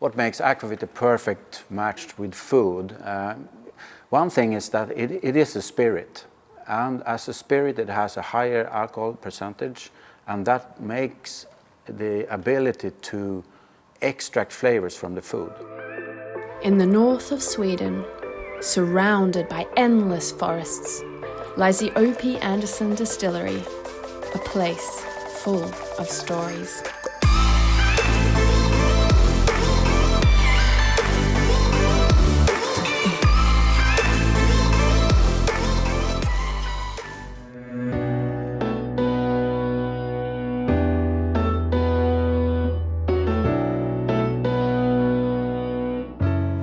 What makes Aquavit a perfect match with food? One thing is that it is a spirit, and as a spirit it has a higher alcohol percentage, and that makes the ability to extract flavors from the food. In the north of Sweden, surrounded by endless forests, lies the O.P. Anderson Distillery, a place full of stories.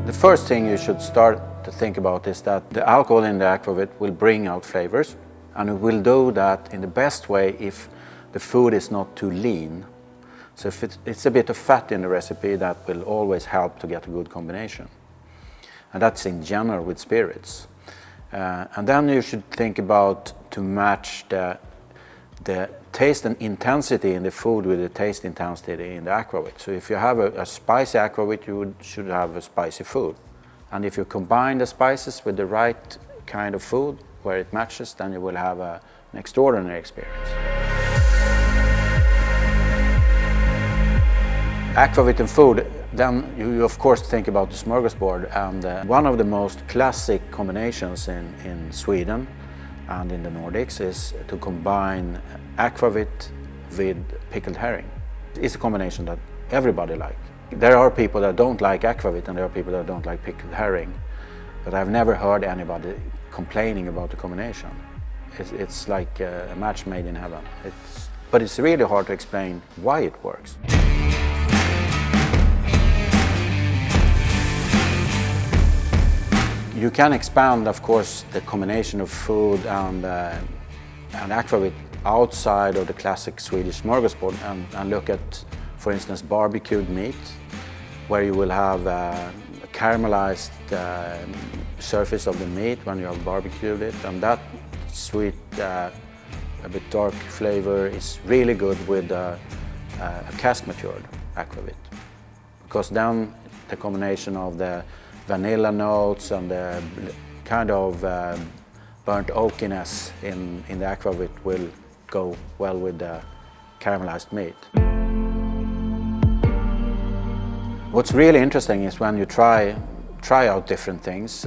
The first thing you should start to think about is that the alcohol in the Aquavit will bring out flavors, and it will do that in the best way if the food is not too lean. So if it's a bit of fat in the recipe, that will always help to get a good combination. And that's in general with spirits. And then you should think about to match the taste and intensity in the food with the taste intensity in the Aquavit. So if you have a spicy Aquavit, you should have a spicy food. And if you combine the spices with the right kind of food where it matches, then you will have an extraordinary experience. Aquavit and food, then you of course think about the smorgasbord, and one of the most classic combinations in Sweden and in the Nordics is to combine Aquavit with pickled herring. It's a combination that everybody likes. There are people that don't like Aquavit and there are people that don't like pickled herring, but I've never heard anybody complaining about the combination. It's like a match made in heaven. But it's really hard to explain why it works. You can expand, of course, the combination of food and Aquavit outside of the classic Swedish smorgasbord and look at, for instance, barbecued meat, where you will have a caramelized surface of the meat when you have barbecued it, and that sweet, a bit dark flavor is really good with a cask matured Aquavit, because then the combination of the vanilla notes and the kind of burnt oakiness in the Aquavit will go well with the caramelized meat. What's really interesting is when you try out different things,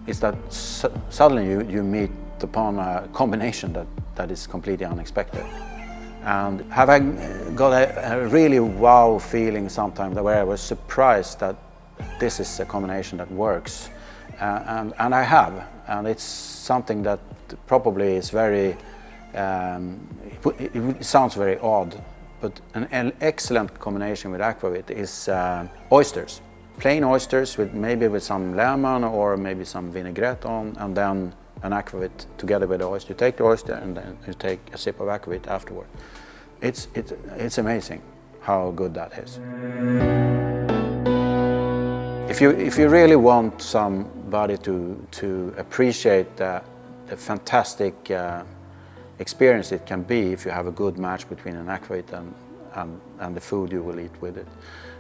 is that suddenly you meet upon a combination that is completely unexpected. And have I got a really wow feeling sometimes where I was surprised that this is a combination that works, and I have, and it's something that probably is very, it sounds very odd, but an excellent combination with Aquavit is oysters. Plain oysters maybe with some lemon or maybe some vinaigrette on, and then an Aquavit together with the oyster. You take the oyster and then you take a sip of Aquavit afterward. It's amazing how good that is. If you really want somebody to appreciate the fantastic experience it can be if you have a good match between an Aquavit and the food you will eat with it,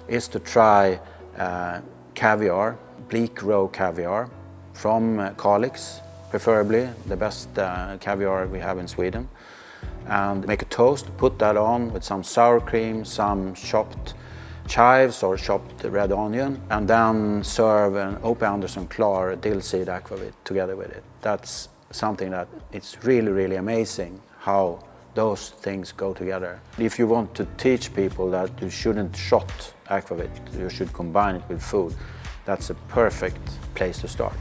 is to try caviar, bleak roe caviar from Kalix, preferably the best caviar we have in Sweden, and make a toast, put that on with some sour cream, some chopped chives or chopped red onion, and then serve an O.P. Anderson Klar dill seed Aquavit together with it. That's something that it's really, really amazing how those things go together. If you want to teach people that you shouldn't shot Aquavit, you should combine it with food, that's a perfect place to start.